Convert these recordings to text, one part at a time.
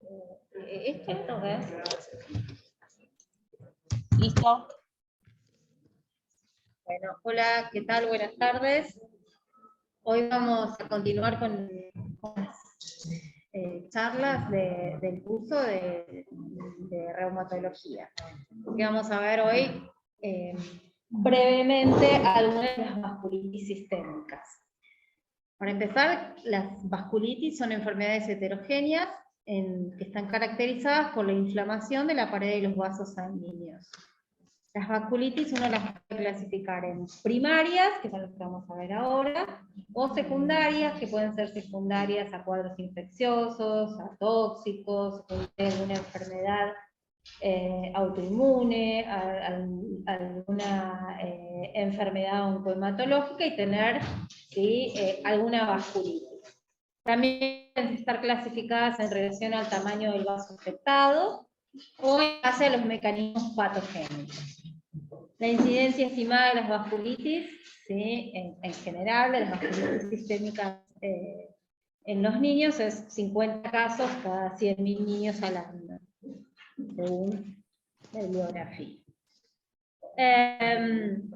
¿Esto qué es? ¿Listo? Bueno, hola, ¿qué tal? Buenas tardes. Hoy vamos a continuar con las charlas del curso de reumatología. Que vamos a ver hoy brevemente algunas de las vasculitis sistémicas. Para empezar, las vasculitis son enfermedades heterogéneas que están caracterizadas por la inflamación de la pared de los vasos sanguíneos. Las vasculitis uno las puede clasificar en primarias, que son las que vamos a ver ahora, o secundarias, que pueden ser secundarias a cuadros infecciosos, a tóxicos, a alguna enfermedad autoinmune, alguna enfermedad oncohematológica y tener ¿sí? Alguna vasculitis. También pueden estar clasificadas en relación al tamaño del vaso afectado o en base a los mecanismos patogénicos. La incidencia estimada de las vasculitis, ¿sí? en general, de las vasculitis sistémicas en los niños es 50 casos cada 100.000 niños al año, según la bibliografía.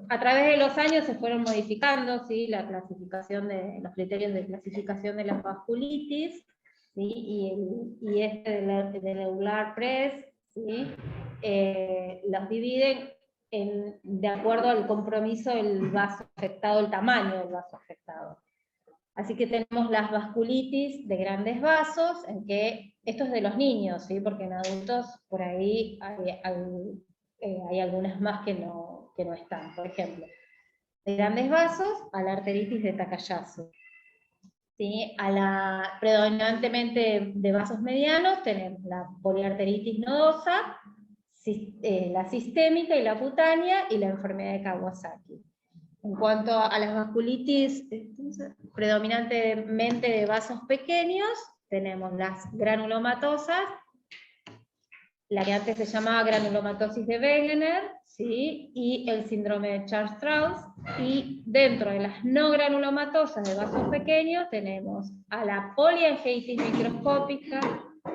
A través de los años se fueron modificando ¿sí? La clasificación los criterios de clasificación de las vasculitis, ¿sí? y este del Euler Press, ¿sí? Los dividen de acuerdo al compromiso del vaso afectado, el tamaño del vaso afectado. Así que tenemos las vasculitis de grandes vasos, en que esto es de los niños, ¿sí? Porque en adultos por ahí hay algunas más que no están. Por ejemplo, de grandes vasos a la arteritis de Takayasu. ¿Sí? Predominantemente de vasos medianos tenemos la poliarteritis nodosa, la sistémica y la cutánea, y la enfermedad de Kawasaki. En cuanto a las vasculitis predominantemente de vasos pequeños, tenemos las granulomatosas, la que antes se llamaba granulomatosis de Wegener, ¿sí? Y el síndrome de Charles-Strauss, y dentro de las no granulomatosas de vasos pequeños tenemos a la poliangeitis microscópica,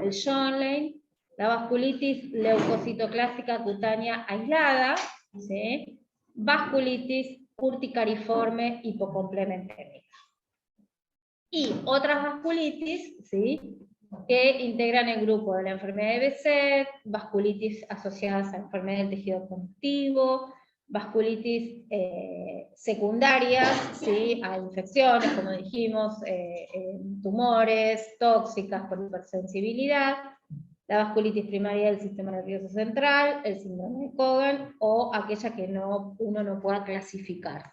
el Schönlein, la vasculitis leucocitoclástica cutánea aislada, ¿sí? Vasculitis urticariforme hipocomplementémica. Y otras vasculitis, ¿sí? Que integran el grupo de la enfermedad de Behçet, vasculitis asociadas a enfermedad del tejido conectivo, vasculitis secundarias, ¿sí? A infecciones, como dijimos, tumores, tóxicas por hipersensibilidad, la vasculitis primaria del sistema nervioso central, el síndrome de Cogan, o aquella que uno no pueda clasificar.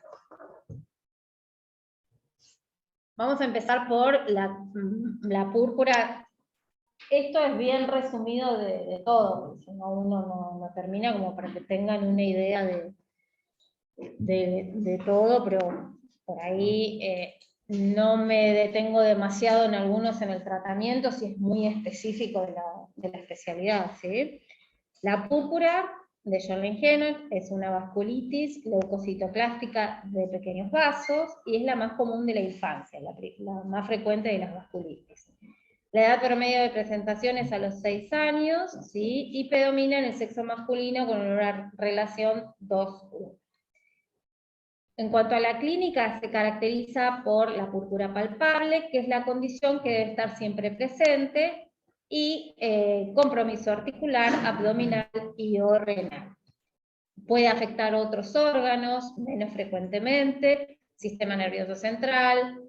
Vamos a empezar por la púrpura. Esto es bien resumido de todo, porque si no uno no termina, como para que tengan una idea de todo, pero por ahí no me detengo demasiado en algunos en el tratamiento, si es muy específico de la especialidad, ¿sí? La púrpura de Schönlein-Genold es una vasculitis leucocitoclástica de pequeños vasos, y es la más común de la infancia, la más frecuente de las vasculitis. La edad promedio de presentación es a los 6 años, ¿sí? Y predomina en el sexo masculino con una relación 2-1. En cuanto a la clínica, se caracteriza por la púrpura palpable, que es la condición que debe estar siempre presente, y compromiso articular, abdominal y o renal. Puede afectar otros órganos menos frecuentemente, sistema nervioso central,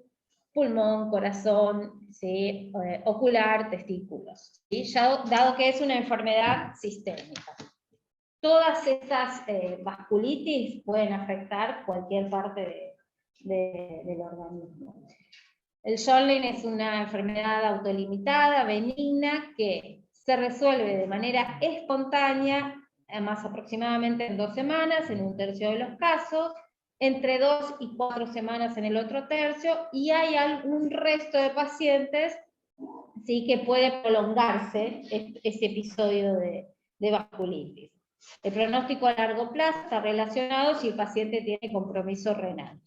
pulmón, corazón, ¿sí? Ocular, testículos, ¿sí? Ya dado que es una enfermedad sistémica. Todas estas vasculitis pueden afectar cualquier parte del organismo. El Schönlein es una enfermedad autolimitada, benigna, que se resuelve de manera espontánea, más aproximadamente en 2 semanas, en 1/3 de los casos, entre 2 y 4 semanas en el otro tercio, y hay algún resto de pacientes, ¿sí? Que puede prolongarse este episodio de vasculitis. El pronóstico a largo plazo está relacionado si el paciente tiene compromiso renal.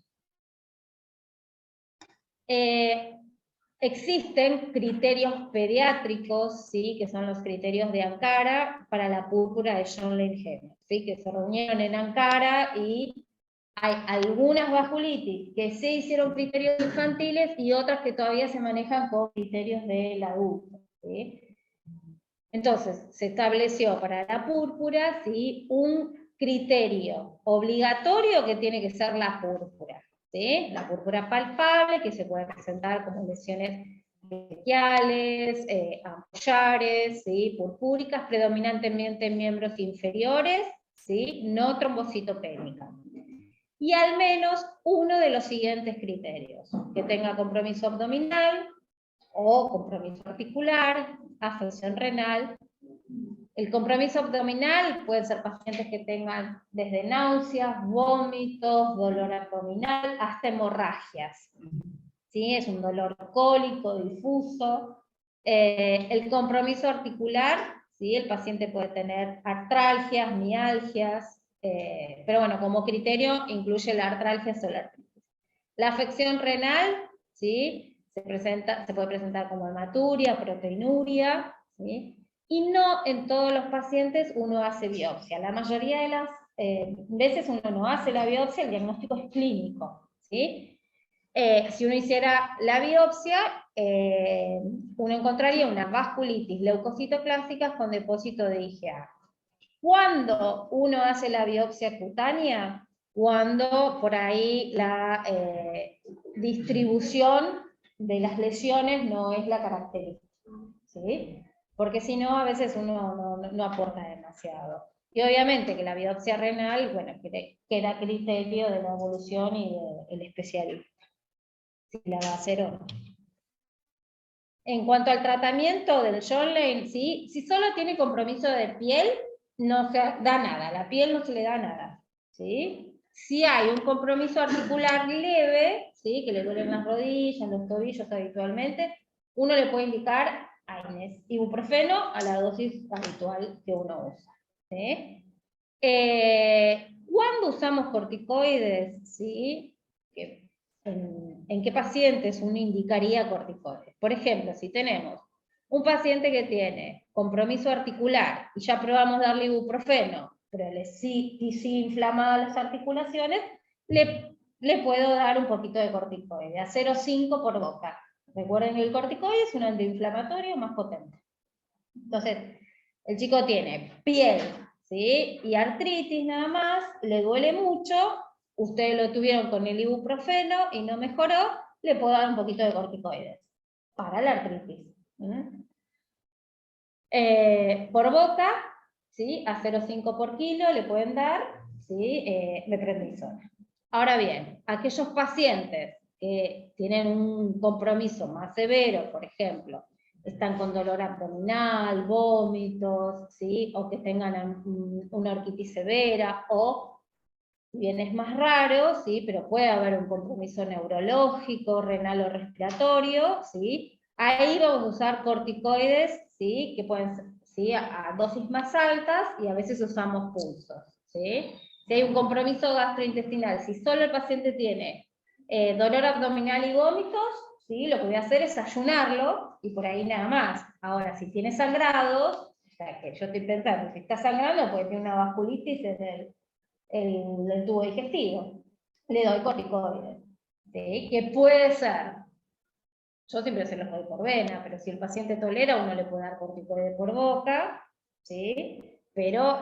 Existen criterios pediátricos, ¿sí? Que son los criterios de Ankara para la púrpura de Schönlein-Hemmer, ¿sí? Que se reunieron en Ankara y hay algunas vasculitis que se hicieron criterios infantiles y otras que todavía se manejan con criterios del adulto, ¿sí? Entonces, se estableció para la púrpura, ¿sí? Un criterio obligatorio que tiene que ser la púrpura, ¿sí? La púrpura palpable, que se puede presentar como lesiones bronquiales, ampollares, ¿sí? Purpúricas, predominantemente en miembros inferiores, ¿sí? No trombocitopénica. Y al menos uno de los siguientes criterios: que tenga compromiso abdominal o compromiso articular, afección renal. El compromiso abdominal pueden ser pacientes que tengan desde náuseas, vómitos, dolor abdominal, hasta hemorragias. ¿Sí? Es un dolor cólico, difuso. El compromiso articular, ¿sí? El paciente puede tener artralgias, mialgias, pero bueno, como criterio incluye la artralgia o la artritis. La afección renal, ¿sí? Se puede presentar como hematuria, proteinuria, ¿sí? Y no en todos los pacientes uno hace biopsia. La mayoría de las veces uno no hace la biopsia, el diagnóstico es clínico, ¿sí? Si uno hiciera la biopsia, uno encontraría una vasculitis leucocitoclástica con depósito de IgA. ¿Cuándo uno hace la biopsia cutánea? Cuando por ahí la distribución de las lesiones no es la característica, ¿sí? Porque si no, a veces uno no aporta demasiado. Y obviamente que la biopsia renal, bueno, queda a criterio de la evolución y del especialista, si la va a hacer o no. En cuanto al tratamiento del Schönlein, ¿sí? Si solo tiene compromiso de piel, no se da nada, la piel no se le da nada, ¿sí? Si hay un compromiso articular leve, ¿sí? Que le duelen las rodillas, los tobillos habitualmente, uno le puede indicar AINES, ibuprofeno a la dosis habitual que uno usa, ¿sí? ¿Cuándo usamos corticoides? ¿Sí? ¿En qué pacientes uno indicaría corticoides? Por ejemplo, si tenemos un paciente que tiene compromiso articular y ya probamos darle ibuprofeno, pero sigue inflamadas las articulaciones, le puedo dar un poquito de corticoide, a 0,5 por boca. Recuerden que el corticoide es un antiinflamatorio más potente. Entonces, el chico tiene piel, ¿sí? Y artritis nada más, le duele mucho, ustedes lo tuvieron con el ibuprofeno y no mejoró, le puedo dar un poquito de corticoides para la artritis. Por boca, ¿sí? A 0,5 por kilo le pueden dar, ¿sí? Meprednisona. Ahora bien, aquellos pacientes que tienen un compromiso más severo, por ejemplo, están con dolor abdominal, vómitos, ¿sí? O que tengan una orquitis severa, o bien es más raro, ¿sí? Pero puede haber un compromiso neurológico, renal o respiratorio, ¿sí? Ahí vamos a usar corticoides, ¿sí? Que pueden ser, ¿sí? A dosis más altas, y a veces usamos pulsos, ¿sí? Si hay un compromiso gastrointestinal, si solo el paciente tiene dolor abdominal y vómitos, ¿sí? Lo que voy a hacer es ayunarlo, y por ahí nada más. Ahora, si tiene sangrados, o sea, que yo estoy pensando, si está sangrando, puede tener una vasculitis en el tubo digestivo. Le doy corticoides, ¿sí? Que puede ser, yo siempre se los doy por vena, pero si el paciente tolera, uno le puede dar corticoide por boca, ¿sí? Pero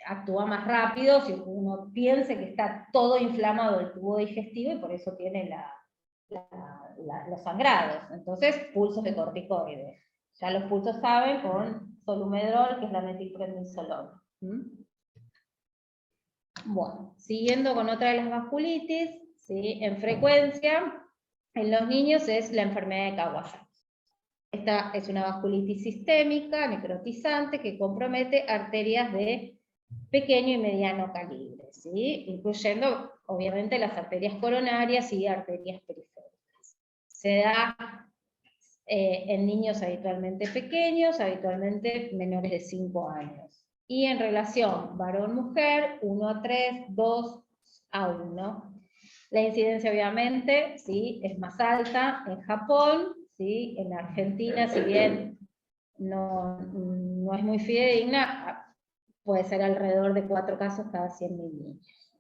actúa más rápido si uno piensa que está todo inflamado el tubo digestivo y por eso tiene los sangrados. Entonces, pulsos de corticoides. Ya los pulsos saben con solumedrol, que es la metilprednisolona. Bueno, siguiendo con otra de las vasculitis, ¿sí? En frecuencia, en los niños es la enfermedad de Kawasaki. Esta es una vasculitis sistémica, necrotizante, que compromete arterias de pequeño y mediano calibre, ¿sí? Incluyendo, obviamente, las arterias coronarias y arterias periféricas. Se da en niños habitualmente pequeños, habitualmente menores de 5 años. Y en relación varón-mujer, 1 a 3, 2 a 1. La incidencia obviamente, ¿sí?, es más alta en Japón, ¿sí?, en Argentina, si bien no es muy fidedigna, puede ser alrededor de 4 casos cada 100.000 niños.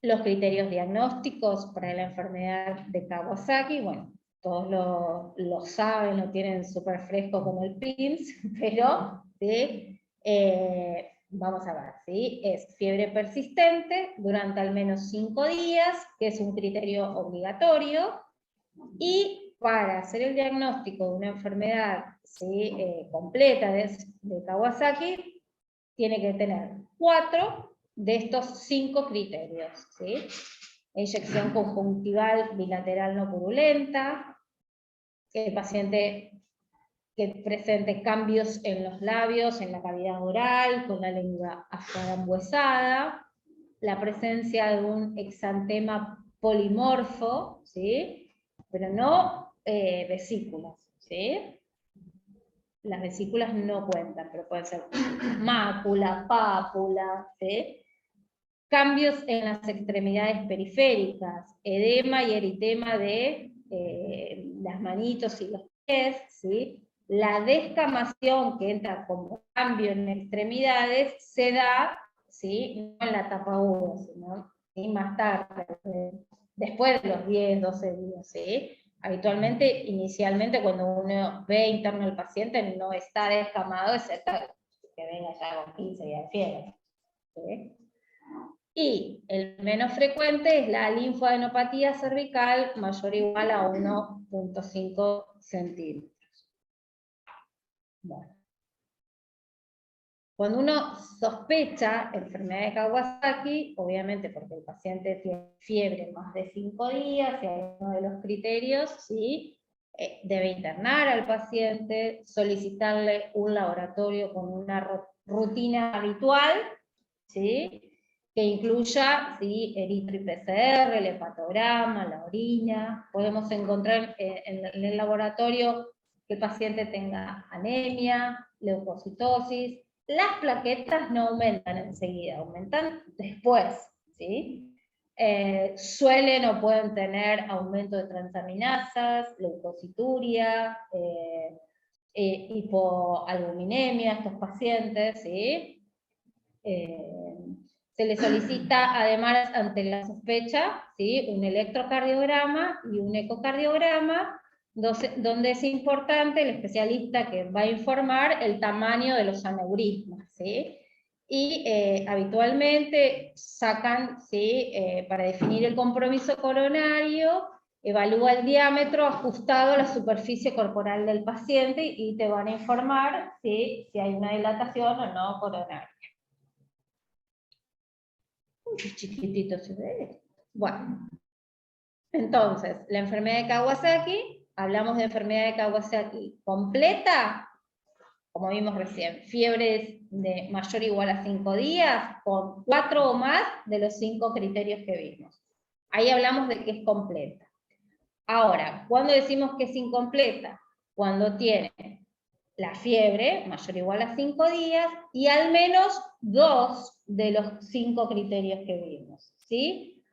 Los criterios diagnósticos para la enfermedad de Kawasaki, bueno, todos lo saben, lo tienen súper fresco como el PIMS, pero ¿sí? Vamos a ver, ¿sí? Es fiebre persistente durante al menos 5 días, que es un criterio obligatorio, y para hacer el diagnóstico de una enfermedad, ¿sí?, completa de Kawasaki, tiene que tener 4 de estos 5 criterios, ¿sí? Inyección conjuntival bilateral no purulenta, que el paciente que presente cambios en los labios, en la cavidad oral, con la lengua aframbuesada, la presencia de un exantema polimorfo, ¿sí?, pero no vesículas, ¿sí? Las vesículas no cuentan, pero pueden ser mácula, pápula, ¿sí? Cambios en las extremidades periféricas, edema y eritema de las manitos y los pies, ¿sí? La descamación, que entra como cambio en extremidades, se da, ¿sí?, no en la etapa 1, sino ¿sí?, más tarde, después de los 10, 12 días, ¿sí? Habitualmente, inicialmente, cuando uno ve interno al paciente, no está descamado, excepto que venga ya con 15 días de fiebre, ¿sí? Y el menos frecuente es la linfadenopatía cervical mayor o igual a 1.5 centímetros. Bueno. Cuando uno sospecha enfermedad de Kawasaki, obviamente porque el paciente tiene fiebre más de 5 días, y hay uno de los criterios, ¿sí?, debe internar al paciente, solicitarle un laboratorio con una rutina habitual, ¿sí?, que incluya, ¿sí?, eritro y PCR, el hepatograma, la orina. Podemos encontrar en el laboratorio que el paciente tenga anemia, leucocitosis. Las plaquetas no aumentan enseguida, aumentan después, ¿sí? Suelen o pueden tener aumento de transaminasas, leucocituria, hipoalbuminemia a estos pacientes, ¿sí? Se les solicita además, ante la sospecha, ¿sí?, un electrocardiograma y un ecocardiograma, donde es importante el especialista que va a informar el tamaño de los aneurismas, ¿sí? Y habitualmente sacan, ¿sí?, para definir el compromiso coronario, evalúa el diámetro ajustado a la superficie corporal del paciente y te van a informar, ¿sí?, si hay una dilatación o no coronaria. Qué chiquitito se ve. Bueno, entonces, la enfermedad de Kawasaki, hablamos de enfermedad de Kawasaki completa, como vimos recién, fiebres de mayor o igual a 5 días, con 4 o más de los 5 criterios que vimos. Ahí hablamos de que es completa. Ahora, ¿cuándo decimos que es incompleta? Cuando tiene la fiebre mayor o igual a 5 días y al menos 2 de los 5 criterios que vimos, ¿sí?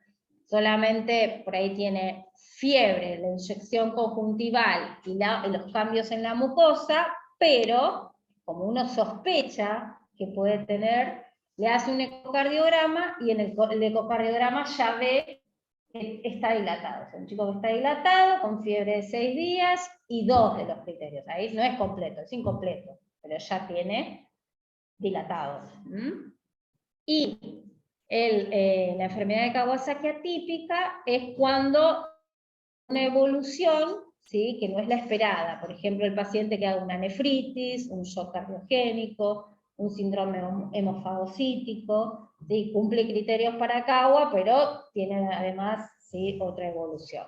Solamente por ahí tiene fiebre, la inyección conjuntival y los cambios en la mucosa, pero como uno sospecha que puede tener, le hace un ecocardiograma y en el ecocardiograma ya ve que está dilatado. Es un chico que está dilatado, con fiebre de 6 días y 2 de los criterios. Ahí no es completo, es incompleto, pero ya tiene dilatado. Y la enfermedad de Kawasaki atípica es cuando una evolución, ¿sí?, que no es la esperada. Por ejemplo, el paciente que haga una nefritis, un shock cardiogénico, un síndrome hemofagocítico, ¿sí?, cumple criterios para Kawa, pero tiene además, ¿sí?, otra evolución.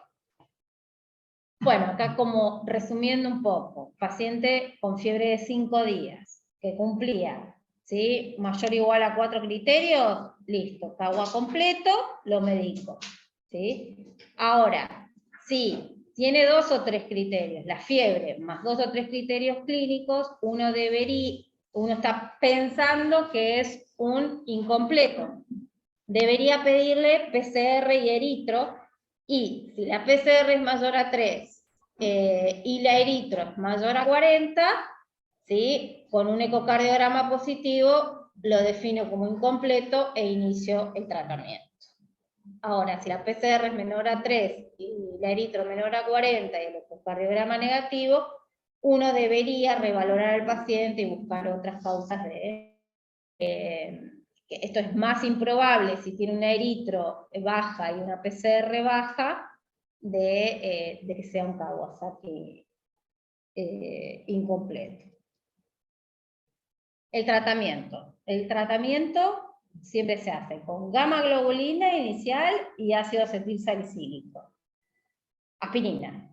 Bueno, acá como resumiendo un poco, paciente con fiebre de 5 días, que cumplía, ¿sí?, mayor o igual a 4 criterios, listo, Kawa completo, lo medico, ¿sí? Ahora, si tiene 2 o 3 criterios, la fiebre más 2 o 3 criterios clínicos, uno está pensando que es un incompleto, debería pedirle PCR y eritro, y si la PCR es mayor a 3 y la eritro es mayor a 40, ¿sí? Con un ecocardiograma positivo lo defino como incompleto e inicio el tratamiento. Ahora, si la PCR es menor a 3 y la eritro menor a 40 y el ecocardiograma negativo, uno debería revalorar al paciente y buscar otras causas de... esto es más improbable si tiene una eritro baja y una PCR baja de que sea un Kawasaki incompleto. El tratamiento. El tratamiento siempre se hace con gamma globulina inicial y ácido acetilsalicílico. Aspirina.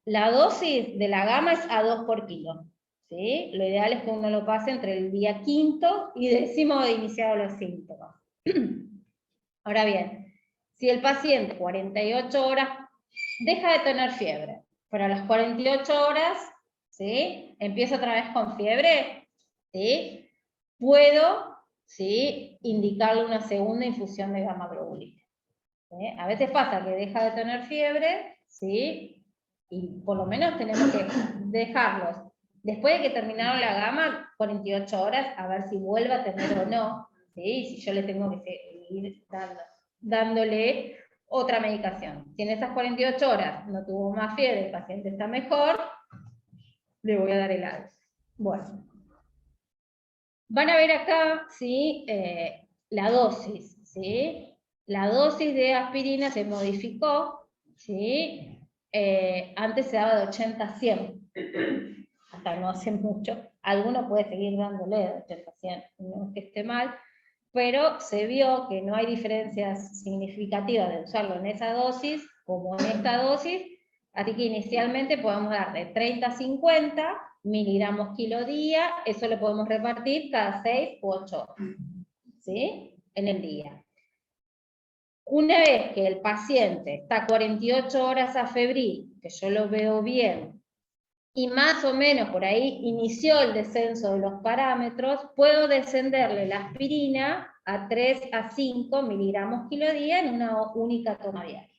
La dosis de la gamma es a 2 por kilo. ¿Sí? Lo ideal es que uno lo pase entre el día 5º y 10º de iniciado los síntomas. Ahora bien, si el paciente 48 horas deja de tener fiebre, pero a las 48 horas, ¿sí? Empieza otra vez con fiebre, ¿sí? Puedo, ¿sí? Indicarle una segunda infusión de gamma globulina. ¿Sí? A veces pasa que deja de tener fiebre, ¿sí? Y por lo menos tenemos que dejarlos, después de que terminaron la gamma, 48 horas, a ver si vuelve a tener o no, ¿sí? Si yo le tengo que seguir dándole otra medicación. Si en esas 48 horas no tuvo más fiebre, el paciente está mejor, le voy a dar el alta. Bueno. Van a ver acá, ¿sí? La dosis, ¿sí? La dosis de aspirina se modificó, ¿sí? Antes se daba de 80 a 100, hasta no hace mucho. Alguno puede seguir dándole de 80 a 100, no es que esté mal, pero se vio que no hay diferencias significativas de usarlo en esa dosis como en esta dosis, así que inicialmente podemos dar de 30 a 50 miligramos kilo día, eso lo podemos repartir cada 6 u 8 horas, ¿sí? En el día. Una vez que el paciente está 48 horas afebril, que yo lo veo bien, y más o menos por ahí inició el descenso de los parámetros, puedo descenderle la aspirina a 3 a 5 miligramos kilo día en una única toma diaria.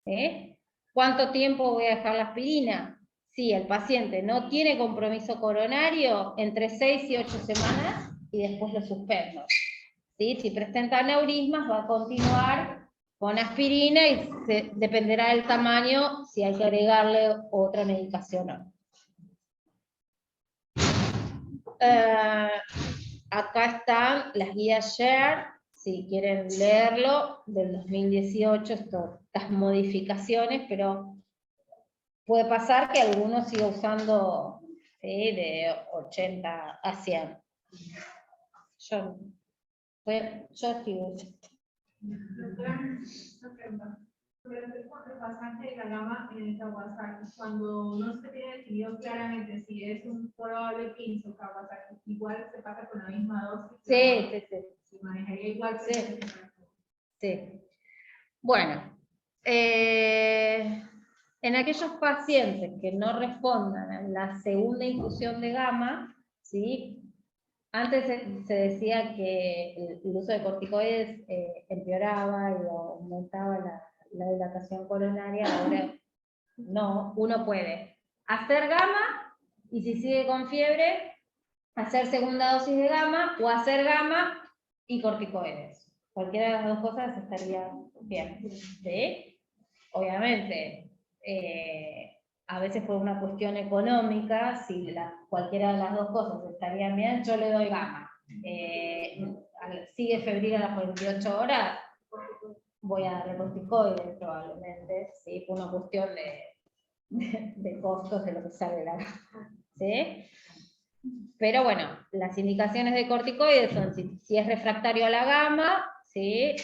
¿Sí? ¿Cuánto tiempo voy a dejar la aspirina? Si el paciente no tiene compromiso coronario, entre 6 y 8 semanas, y después lo suspendo. ¿Sí? Si presenta aneurismas, va a continuar con aspirina y dependerá del tamaño si hay que agregarle otra medicación o no. Acá están las guías SHARE, si quieren leerlo, del 2018, estas modificaciones, pero puede pasar que alguno siga usando, ¿sí? De 80 a 100. Yo sigo. Durante el pasaje de la gama en el Kawasaki, cuando no se tiene definido claramente si es un probable pinzo o Kawasaki, igual se pasa con la misma dosis. Sí. Se manejaría igual. Sí. Bueno, en aquellos pacientes que no respondan a la segunda infusión de gamma, ¿sí? Antes se decía que el uso de corticoides empeoraba y aumentaba la dilatación coronaria, ahora no, uno puede hacer gamma y si sigue con fiebre, hacer segunda dosis de gamma o hacer gamma y corticoides. Cualquiera de las dos cosas estaría bien, ¿sí? Obviamente, a veces por una cuestión económica, si cualquiera de las dos cosas estaría bien, yo le doy gamma. Sigue febril a las 48 horas, voy a darle corticoides probablemente, ¿sí? Por una cuestión de costos de lo que sale la gamma, ¿sí? Pero bueno, las indicaciones de corticoides son si es refractario a la gamma, ¿sí?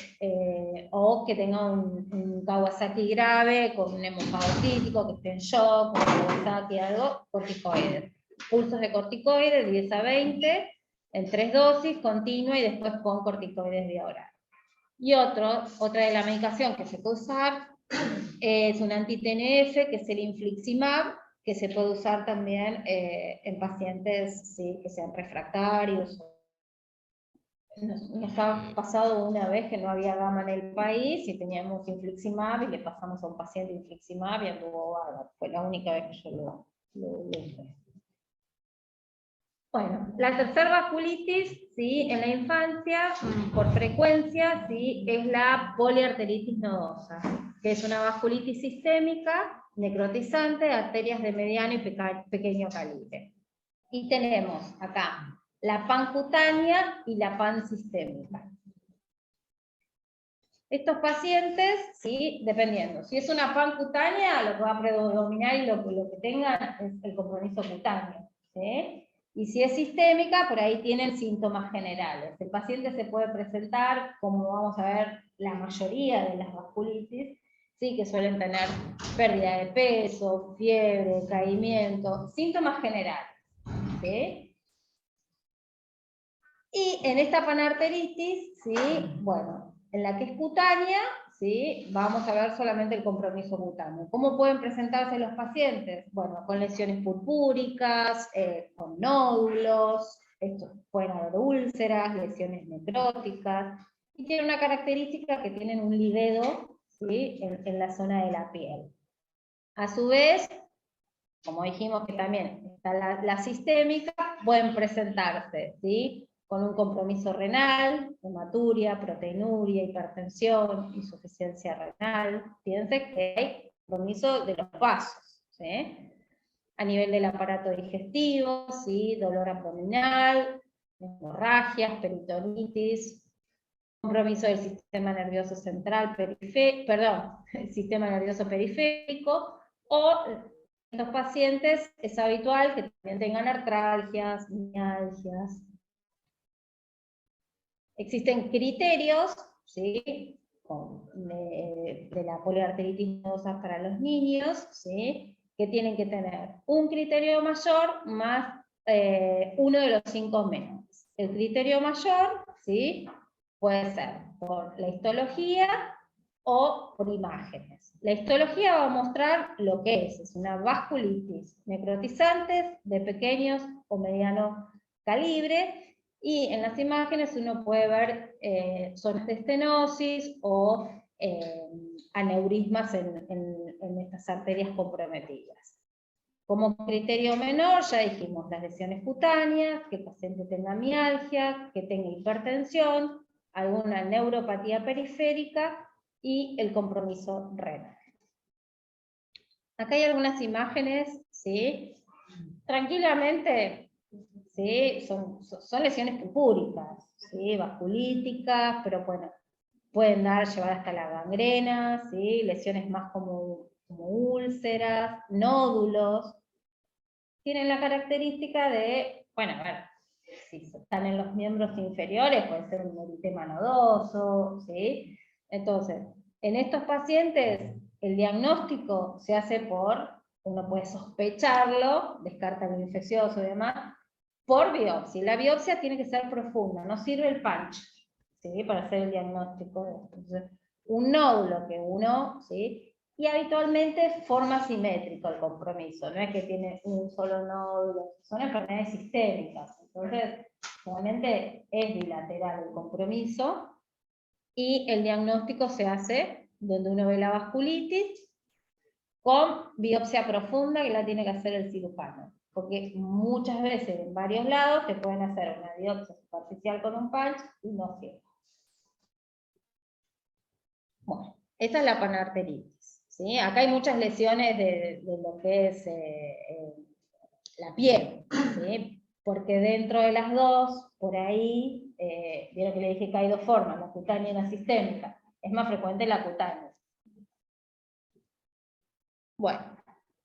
O que tenga un Kawasaki grave, con un hemofagocítico, que esté en shock, con Kawasaki, algo, corticoides. Pulsos de corticoides, 10 a 20, en 3 dosis, continua, y después con corticoides vía oral. Y otra de la medicación que se puede usar es un anti-TNF, que es el infliximab, que se puede usar también en pacientes, ¿sí? Que sean refractarios nos ha pasado una vez que no había gama en el país y teníamos infliximab y le pasamos a un paciente infliximab y anduvo bárbaro. Fue la única vez que yo lo usé. Bueno, la tercera vasculitis, ¿sí? En la infancia, por frecuencia, ¿sí? Es la poliarteritis nodosa, que es una vasculitis sistémica, necrotizante, de arterias de mediano y pequeño calibre. Y tenemos acá la pancutánea y la pansistémica. Estos pacientes, ¿sí? Dependiendo, si es una pancutánea, lo que va a predominar y lo que tengan es el compromiso cutáneo, ¿sí? Y si es sistémica, por ahí tienen síntomas generales. El paciente se puede presentar, como vamos a ver, la mayoría de las vasculitis, ¿sí? Que suelen tener pérdida de peso, fiebre, caimiento, síntomas generales, ¿sí? Y en esta panarteritis, ¿sí? Bueno, en la que es cutánea, ¿sí? Vamos a ver solamente el compromiso cutáneo. ¿Cómo pueden presentarse los pacientes? Bueno, con lesiones purpúricas, con nódulos, pueden haber úlceras, lesiones necróticas, y tiene una característica que tienen un livedo, ¿sí? en la zona de la piel. A su vez, como dijimos que también está la sistémica, pueden presentarse, ¿sí? Con un compromiso renal, hematuria, proteinuria, hipertensión, insuficiencia renal. Fíjense que hay compromiso de los vasos, ¿sí? A nivel del aparato digestivo, ¿sí? Dolor abdominal, hemorragias, peritonitis, compromiso del sistema nervioso central, el sistema nervioso periférico, o estos pacientes es habitual que también tengan artralgias, mialgias. Existen criterios, ¿sí? de la poliarteritis nodosa para los niños, ¿sí? Que tienen que tener un criterio mayor más uno de los 5 menores. El criterio mayor, ¿sí? Puede ser por la histología o por imágenes. La histología va a mostrar lo que es una vasculitis necrotizante de pequeños o mediano calibre, y en las imágenes uno puede ver zonas de estenosis o aneurismas en estas arterias comprometidas. Como criterio menor, ya dijimos las lesiones cutáneas, que el paciente tenga mialgia, que tenga hipertensión, alguna neuropatía periférica y el compromiso renal. Acá hay algunas imágenes, ¿sí? Tranquilamente, ¿sí? Son lesiones purpúricas, ¿sí? Vasculíticas, pero bueno, pueden llevar hasta la gangrena, ¿sí? Lesiones más como úlceras, nódulos. Tienen la característica de, bueno, a ver, si están en los miembros inferiores, puede ser un eritema nodoso, ¿sí? Entonces, en estos pacientes, el diagnóstico se hace uno puede sospecharlo, descarta lo infeccioso y demás, por biopsia. La biopsia tiene que ser profunda, no sirve el punch, ¿sí? Para hacer el diagnóstico. Entonces, un nódulo que uno, ¿sí? Y habitualmente forma simétrico el compromiso, no es que tiene un solo nódulo, son enfermedades sistémicas, entonces realmente es bilateral el compromiso, y el diagnóstico se hace donde uno ve la vasculitis con biopsia profunda que la tiene que hacer el cirujano, porque muchas veces en varios lados te pueden hacer una biopsia superficial con un punch y no sirve. Bueno, esta es la panarteritis. ¿Sí? Acá hay muchas lesiones de lo que es la piel, ¿sí? Porque dentro de las dos, por ahí, vieron que le dije que hay 2 formas, la cutánea y la sistémica. Es más frecuente la cutánea. Bueno,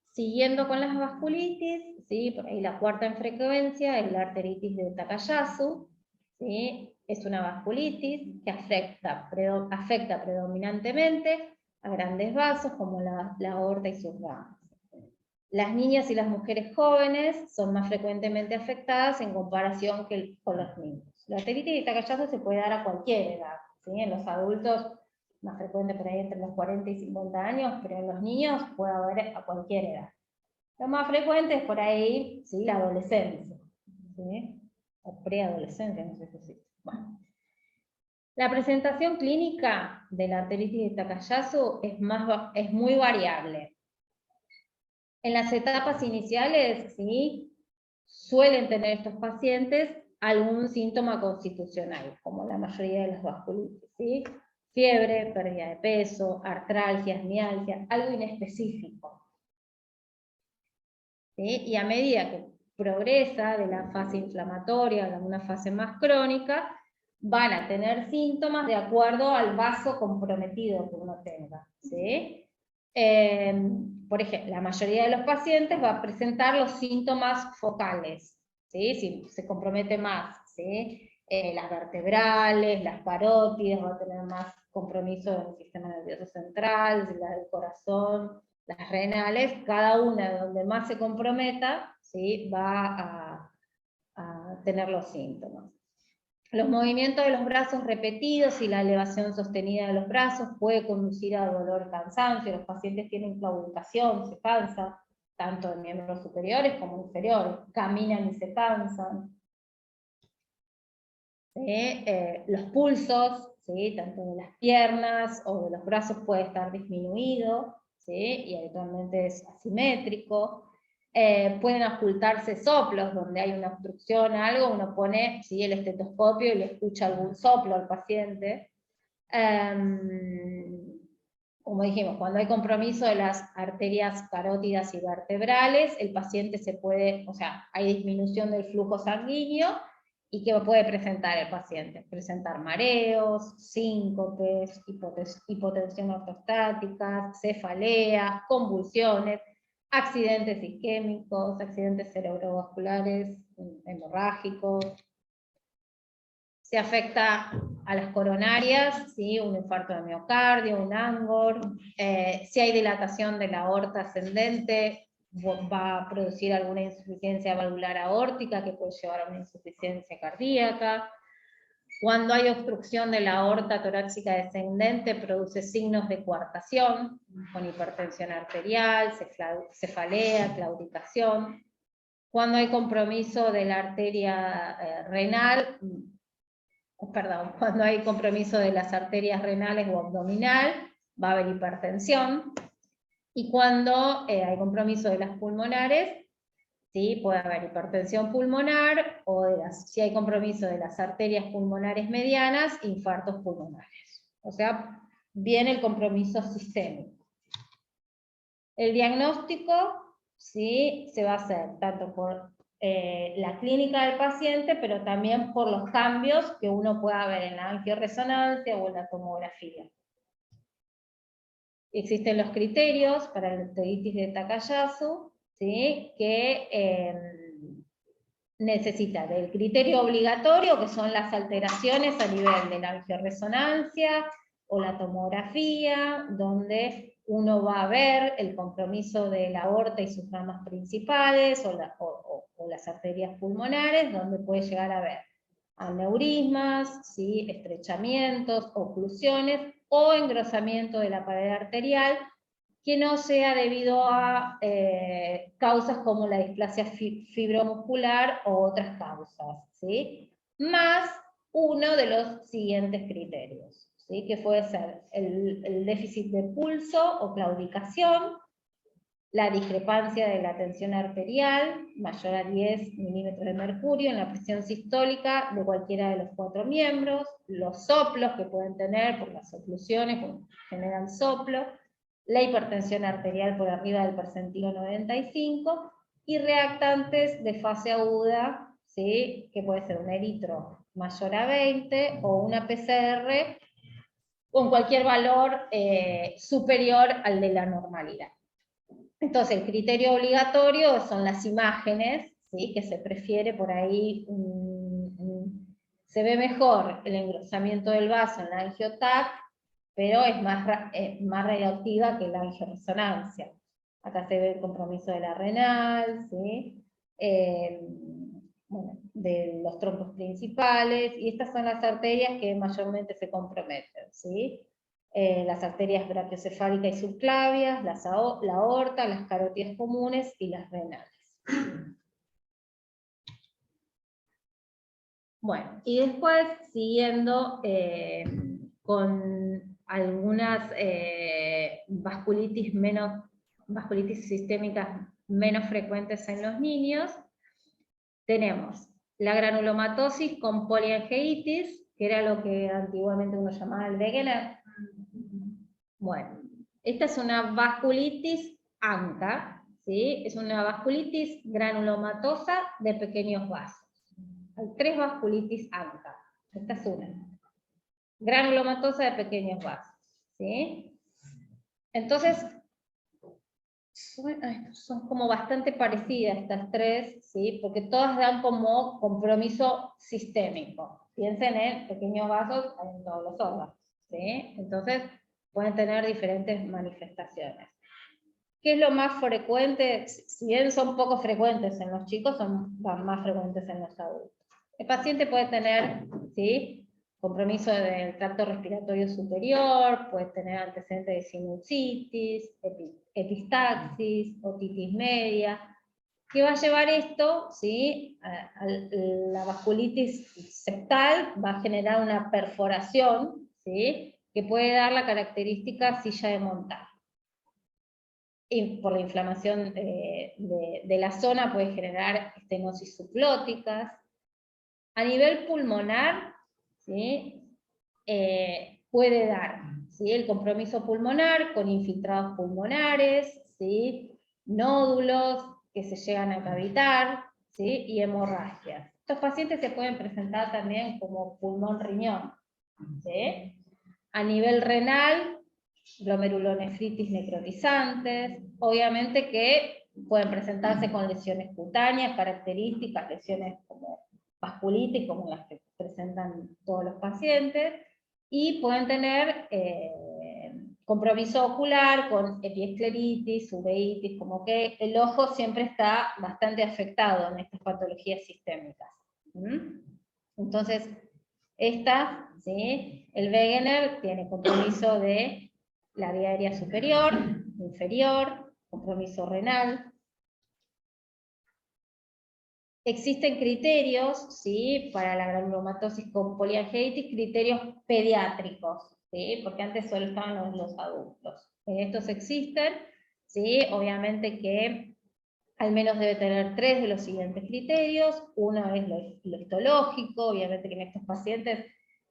siguiendo con las vasculitis, ¿sí? Por ahí la 4ª en frecuencia es la arteritis de Takayasu, ¿sí? Es una vasculitis que afecta predominantemente a grandes vasos como la aorta y sus ramas. Las niñas y las mujeres jóvenes son más frecuentemente afectadas en comparación con los niños. La arteritis de Takayasu se puede dar a cualquier edad, ¿sí? En los adultos más frecuente por ahí entre los 40 y 50 años, pero en los niños puede haber a cualquier edad. Lo más frecuente es por ahí, ¿sí? La adolescencia, ¿sí? O preadolescencia, no sé qué decir. Bueno. La presentación clínica de la arteritis de Takayasu es muy variable. En las etapas iniciales, ¿sí?, suelen tener estos pacientes algún síntoma constitucional, como la mayoría de las vasculitis, ¿sí? Fiebre, pérdida de peso, artralgias, mialgias, algo inespecífico. ¿Sí? Y a medida que progresa de la fase inflamatoria a una fase más crónica, van a tener síntomas de acuerdo al vaso comprometido que uno tenga, ¿sí? Por ejemplo, la mayoría de los pacientes va a presentar los síntomas focales, ¿sí? Si se compromete más, ¿sí? Las vertebrales, las parótidas, va a tener más compromiso del sistema nervioso central, la del corazón, las renales, cada una donde más se comprometa, ¿sí?, va a tener los síntomas. Los movimientos de los brazos repetidos y la elevación sostenida de los brazos puede conducir a dolor y cansancio. Los pacientes tienen claudicación, se cansan, tanto en miembros superiores como inferiores, caminan y se cansan. ¿Sí? Los pulsos, ¿sí?, tanto de las piernas o de los brazos puede estar disminuido, ¿sí?, y habitualmente es asimétrico. Pueden ocultarse soplos, donde hay una obstrucción, algo, uno pone, ¿sí?, el estetoscopio y le escucha algún soplo al paciente. Como dijimos, cuando hay compromiso de las arterias carótidas y vertebrales, el paciente hay disminución del flujo sanguíneo. ¿Y qué puede presentar el paciente? Presentar mareos, síncopes, hipotensión ortostática, cefaleas, convulsiones, accidentes isquémicos, accidentes cerebrovasculares, hemorrágicos. Se afecta a las coronarias, ¿sí?, un infarto de miocardio, un angor. Si hay dilatación de la aorta ascendente, va a producir alguna insuficiencia valvular aórtica que puede llevar a una insuficiencia cardíaca. Cuando hay obstrucción de la aorta torácica descendente, produce signos de coartación, con hipertensión arterial, cefalea, claudicación. Cuando hay compromiso de la arteria renal, cuando hay compromiso de las arterias renales o abdominal, va a haber hipertensión. Y cuando hay compromiso de las pulmonares, ¿sí?, puede haber hipertensión pulmonar, o si hay compromiso de las arterias pulmonares medianas, infartos pulmonares. O sea, viene el compromiso sistémico. El diagnóstico, ¿sí?, se va a hacer tanto por la clínica del paciente, pero también por los cambios que uno pueda ver en la angioresonancia o en la tomografía. Existen los criterios para la arteritis de Takayasu, ¿sí?, que necesita del criterio obligatorio, que son las alteraciones a nivel de la angioresonancia o la tomografía, donde uno va a ver el compromiso de la aorta y sus ramas principales, o las arterias pulmonares, donde puede llegar a ver aneurismas, ¿sí?, estrechamientos, oclusiones, o engrosamiento de la pared arterial, que no sea debido a causas como la displasia fibromuscular o otras causas, ¿sí? Más uno de los siguientes criterios, ¿sí?, que puede ser el déficit de pulso o claudicación, la discrepancia de la tensión arterial, mayor a 10 milímetros de mercurio en la presión sistólica de cualquiera de los 4 miembros, los soplos que pueden tener por las oclusiones, porque generan soplo, la hipertensión arterial por arriba del percentilo 95, y reactantes de fase aguda, ¿sí?, que puede ser un eritro mayor a 20 o una PCR con cualquier valor superior al de la normalidad. Entonces, el criterio obligatorio son las imágenes, ¿sí?, que se prefiere por ahí, se ve mejor el engrosamiento del vaso en la angioTAC, pero es más radioactiva que la angioresonancia. Acá se ve el compromiso de la renal, ¿sí?, bueno, de los trombos principales, y estas son las arterias que mayormente se comprometen, ¿sí? Las arterias brachiocefálicas y subclavias, la aorta, las carótidas comunes y las renales. Bueno, y después, siguiendo con algunas vasculitis sistémicas menos frecuentes en los niños, tenemos la granulomatosis con poliangeitis, que era lo que antiguamente uno llamaba el Wegener. Bueno, esta es una vasculitis ANCA, ¿sí? Es una vasculitis granulomatosa de pequeños vasos. Hay 3 vasculitis ANCA. Esta es una. Granulomatosa de pequeños vasos, ¿sí? Entonces, son como bastante parecidas estas 3, ¿sí? Porque todas dan como compromiso sistémico. Piensen en pequeños vasos en todos los órganos, ¿sí? Entonces, pueden tener diferentes manifestaciones. ¿Qué es lo más frecuente? Si bien son poco frecuentes en los chicos, son más frecuentes en los adultos. El paciente puede tener, ¿sí?, compromiso del tracto respiratorio superior, puede tener antecedentes de sinusitis, epistaxis, otitis media. ¿Qué va a llevar esto? ¿Sí? La vasculitis septal va a generar una perforación, ¿sí?, que puede dar la característica silla de montar. Y por la inflamación de la zona puede generar estenosis subglóticas. A nivel pulmonar, ¿sí?, puede dar, ¿sí?, el compromiso pulmonar con infiltrados pulmonares, ¿sí?, nódulos que se llegan a cavitar, ¿sí?, y hemorragias. Estos pacientes se pueden presentar también como pulmón-riñón, ¿sí? A nivel renal, glomerulonefritis necrotizantes, obviamente que pueden presentarse con lesiones cutáneas, características, lesiones como vasculitis, como las que presentan todos los pacientes, y pueden tener compromiso ocular con epiescleritis, uveitis, como que el ojo siempre está bastante afectado en estas patologías sistémicas. Entonces, esta, ¿sí?, el Wegener tiene compromiso de la vía aérea superior, inferior, compromiso renal. Existen criterios, ¿sí?, para la granulomatosis con poliangeitis, criterios pediátricos, ¿sí?, porque antes solo estaban los adultos. Estos existen, ¿sí?, obviamente que al menos debe tener 3 de los siguientes criterios. Uno es lo histológico, obviamente que en estos pacientes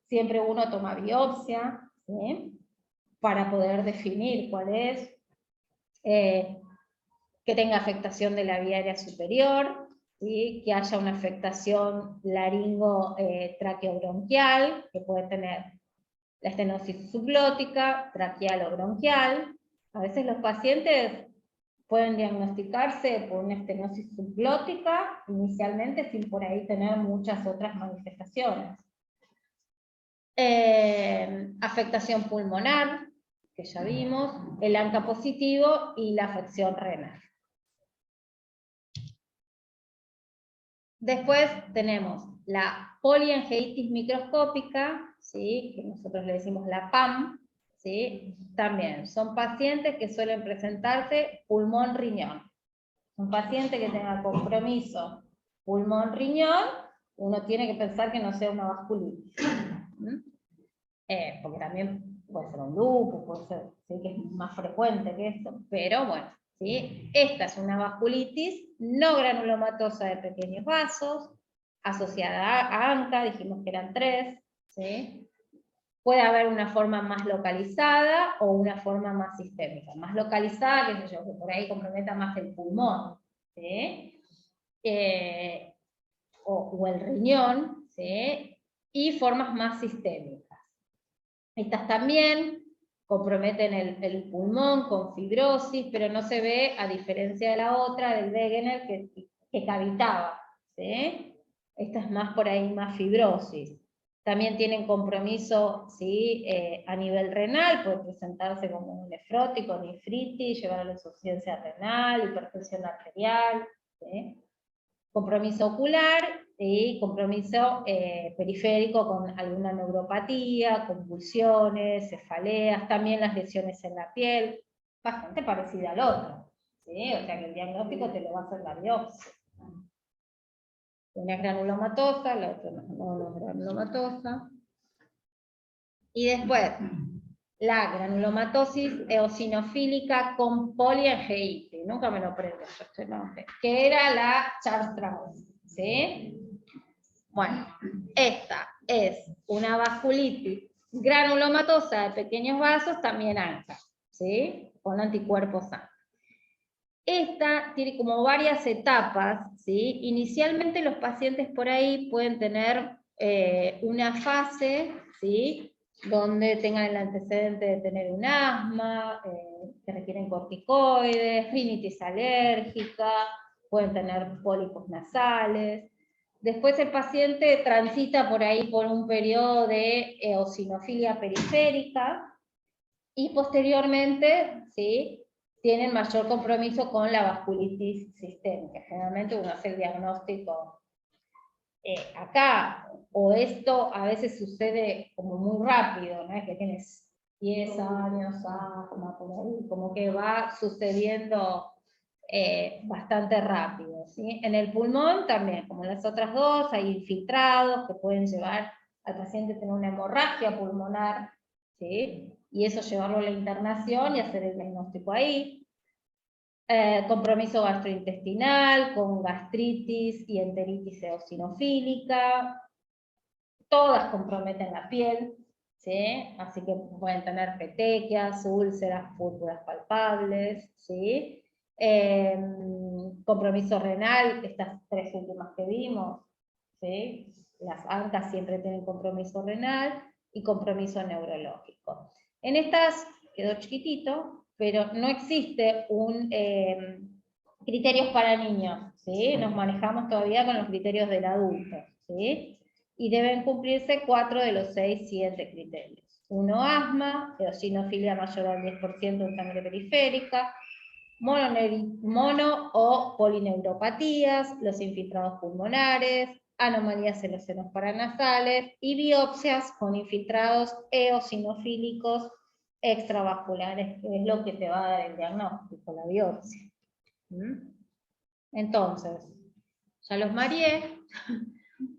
siempre uno toma biopsia, ¿sí?, para poder definir cuál es, que tenga afectación de la vía aérea superior, ¿sí?, que haya una afectación laringo-traqueobronquial, que puede tener la estenosis subglótica, traqueal o bronquial. A veces los pacientes pueden diagnosticarse por una estenosis subglótica inicialmente sin por ahí tener muchas otras manifestaciones. Afectación pulmonar, que ya vimos, el ANCA positivo y la afección renal. Después tenemos la poliangeitis microscópica, ¿sí?, que nosotros le decimos la PAM, ¿sí? También son pacientes que suelen presentarse pulmón-riñón. Un paciente que tenga compromiso pulmón-riñón, uno tiene que pensar que no sea una vasculitis. Porque también puede ser un lupus, puede ser, sí, que es más frecuente que esto, pero bueno, ¿sí? Esta es una vasculitis no granulomatosa de pequeños vasos, asociada a ANCA, dijimos que eran 3, ¿sí? Puede haber una forma más localizada o una forma más sistémica. Más localizada, qué sé yo, que por ahí comprometa más el pulmón, ¿sí? O el riñón, ¿sí? Y formas más sistémicas. Estas también comprometen el pulmón con fibrosis, pero no se ve, a diferencia de la otra, del Wegener, que cavitaba, ¿sí? Esta es más por ahí, más fibrosis. También tienen compromiso, ¿sí?, a nivel renal, puede presentarse como un nefrótico, nefritis, llevar a la insuficiencia renal, hipertensión arterial, ¿sí? Compromiso ocular y compromiso periférico con alguna neuropatía, convulsiones, cefaleas, también las lesiones en la piel, bastante parecida al otro, ¿sí? O sea que el diagnóstico te lo va a hacer la biopsia. Una es granulomatosa, la otra no es granulomatosa. Y después, la granulomatosis eosinofílica con poliangeitis, nunca me lo aprendo yo este nombre, que era la Charles-Strauss, ¿sí? Bueno, esta es una vasculitis granulomatosa de pequeños vasos, también ANCA, ¿sí? Con anticuerpos ANCA. Esta tiene como varias etapas, ¿sí? Inicialmente los pacientes por ahí pueden tener una fase, ¿sí? Donde tengan el antecedente de tener un asma, que requieren corticoides, rinitis alérgica, pueden tener pólipos nasales. Después el paciente transita por ahí por un periodo de eosinofilia periférica y posteriormente, ¿sí? Tienen mayor compromiso con la vasculitis sistémica. Generalmente uno hace el diagnóstico acá, o esto a veces sucede como muy rápido, ¿no? Es que tienes 10 años, asma, por ahí, como que va sucediendo bastante rápido, ¿sí? En el pulmón también, como las otras dos, hay infiltrados que pueden llevar al paciente a tener una hemorragia pulmonar, ¿sí? Y eso llevarlo a la internación y hacer el diagnóstico ahí. Compromiso gastrointestinal, con gastritis y enteritis eosinofílica, todas comprometen la piel, ¿sí? Así que pueden tener petequias, úlceras, púrpuras palpables, ¿sí? Compromiso renal, estas tres últimas que vimos, ¿sí? Las ANCA siempre tienen compromiso renal y compromiso neurológico. En estas, quedó chiquitito, pero no existe un criterios para niños, ¿sí? Nos manejamos todavía con los criterios del adulto, ¿sí? Y deben cumplirse 4 de los 6 siguientes criterios. 1, asma, eosinofilia mayor al 10% en sangre periférica, mono o polineuropatías, los infiltrados pulmonares, anomalías en los senos paranasales y biopsias con infiltrados eosinofílicos extravasculares, que es lo que te va a dar el diagnóstico, la biopsia. Entonces, ya los mareé.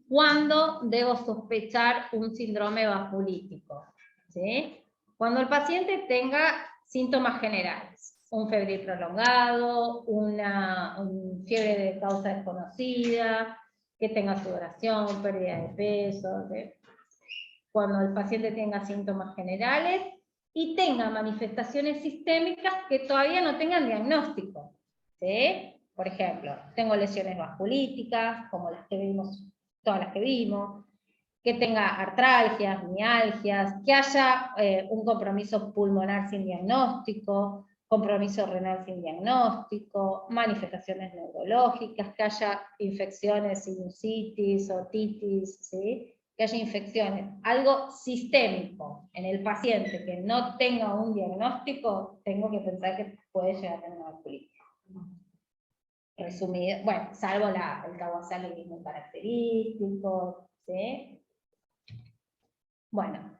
¿Cuándo debo sospechar un síndrome vasculítico? ¿Sí? Cuando el paciente tenga síntomas generales, un febril prolongado, una fiebre de causa desconocida, que tenga sudoración, pérdida de peso, ¿sí? Cuando el paciente tenga síntomas generales y tenga manifestaciones sistémicas que todavía no tengan diagnóstico, ¿sí? Por ejemplo, tengo lesiones vasculíticas, como las que vimos, todas las que vimos, que tenga artralgias, mialgias, que haya un compromiso pulmonar sin diagnóstico, compromiso renal sin diagnóstico, manifestaciones neurológicas, que haya infecciones, sinusitis, otitis, ¿sí? Que haya infecciones, algo sistémico en el paciente que no tenga un diagnóstico, tengo que pensar que puede llegar a tener una vasculitis. Resumido, bueno, salvo el Kawasaki, que es muy característico, ¿sí? Bueno,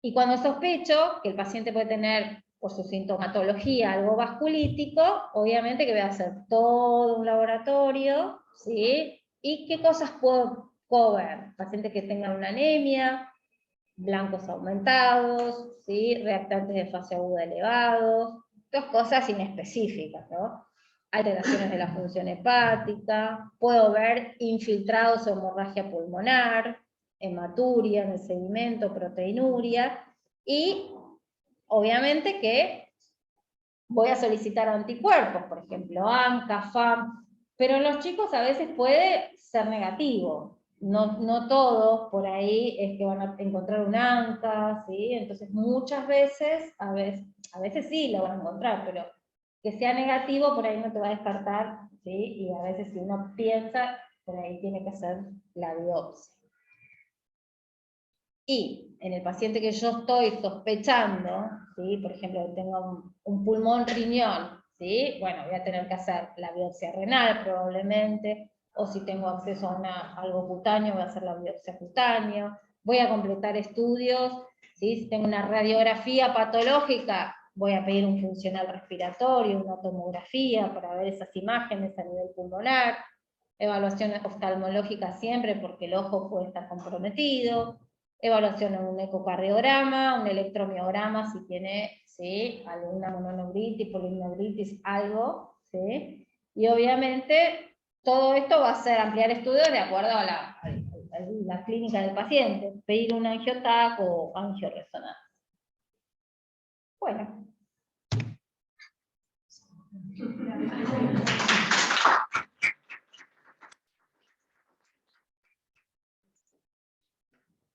y cuando sospecho que el paciente puede tener, por su sintomatología, algo vasculítico, obviamente que voy a hacer todo un laboratorio, ¿sí? ¿Y qué cosas puedo ver? Pacientes que tengan una anemia, blancos aumentados, ¿sí? Reactantes de fase aguda elevados, dos cosas inespecíficas, ¿no? Alteraciones de la función hepática, puedo ver infiltrados o hemorragia pulmonar, hematuria en el sedimento, proteinuria, y obviamente que voy a solicitar anticuerpos, por ejemplo, ANCA, FAM, pero en los chicos a veces puede ser negativo. No todos por ahí es que van a encontrar un ANCA, ¿sí? Entonces muchas veces, a veces sí lo van a encontrar, pero que sea negativo por ahí no te va a descartar, ¿sí? Y a veces si uno piensa, por ahí tiene que hacer la biopsia. Y en el paciente que yo estoy sospechando, ¿sí? Por ejemplo, tengo un pulmón riñón, ¿sí? Bueno, voy a tener que hacer la biopsia renal probablemente, o si tengo acceso a algo cutáneo, voy a hacer la biopsia cutánea, voy a completar estudios, ¿sí? Si tengo una radiografía patológica, voy a pedir un funcional respiratorio, una tomografía para ver esas imágenes a nivel pulmonar. evaluación oftalmológica siempre porque el ojo puede estar comprometido, evaluación en un ecocardiograma, un electromiograma si tiene, ¿sí?, alguna mononeuritis, polineuritis, algo, ¿sí? Y obviamente todo esto va a ser ampliar estudios de acuerdo a la clínica del paciente, pedir un angiotac o angioresonancia. Bueno.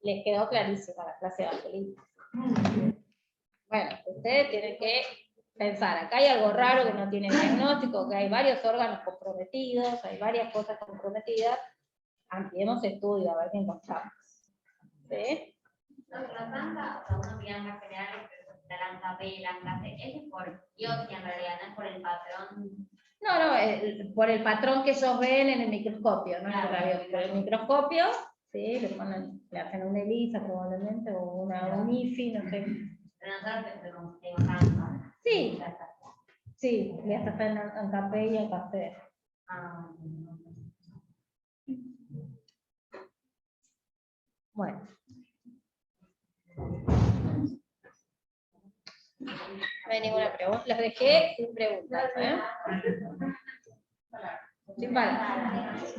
Les quedó clarísima la clase de Evangelista. Bueno, ustedes tienen que pensar, acá hay algo raro que no tiene diagnóstico, que hay varios órganos comprometidos, hay varias cosas comprometidas, ampliemos estudio a ver qué encontramos. ¿Sí? La ANCA, o sea, uno pide ANCA general, pero la ANCA B, la ANCA C, es por biopsia en realidad, no es por el patrón. No, por el patrón que ellos ven en el microscopio, no es por la biopsia. Por el microscopio, ¿sí? Le hacen una ELISA probablemente, o un IFI, no sé. Pero nosotros tenemos ANCA. Sí, sí, ya está en ANCA P y ANCA C. Bueno. No hay ninguna pregunta. Los dejé sin preguntas, ¿eh? Sin palabras.